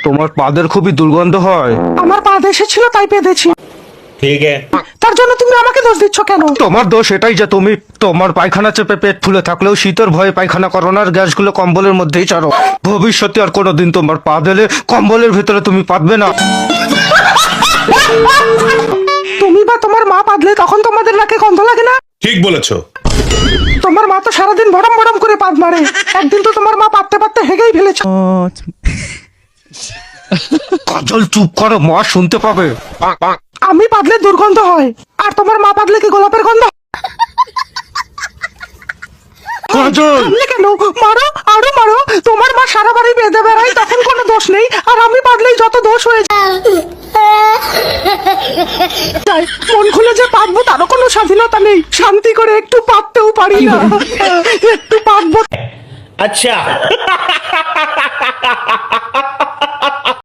তোমার পাদের খুবই দুর্গন্ধ হয়। আমার পা এসেছিল তাই পেঁধেছি। ঠিক আছে। তার জন্য তুমি আমাকে দোষ দিচ্ছ কেন? তোমার দোষ এটাই যে তুমি তোমার পায়খানা চেপে পেট ফুলে থাকলেও শীতের ভয়ে পায়খানা করো না, আর গ্যাসগুলো কম্বলের মধ্যেই ছাড়ো। ভবিষ্যতে আর কোনোদিন তোমার পা দিলে কম্বলের ভিতরে তুমি পাতবে না। তুমি বা তোমার মা পাদলে তখন তোমাদের নাকে গন্ধ লাগে না? ঠিক বলেছো। তোমার মা তো সারাদিন বড়ম বড়ম করে পাদ মারে, একদিন তো তোমার মা পাততে পাততে হেগেই ফেলেছে। কাজল চুপ করো, মা শুনতে পাবে। আমি পাদলে দুর্গন্ধ হয়, আর তোমার মা পাদলে কি গোলাপের গন্ধ? কাজল থামলে কেন? মারো, আরো মারো। তোমার মা সারা বাড়ি বেঁধে বেড়ায়, তখন কোনো দোষ নেই, আর আমি পাদলেই যত দোষ হয়ে যায়। মন খুলে যে পাতবো তারও কোনো স্বাধীনতা নেই, শান্তি করে একটু পাততেও পারি না। একটু পাতবো। আচ্ছা।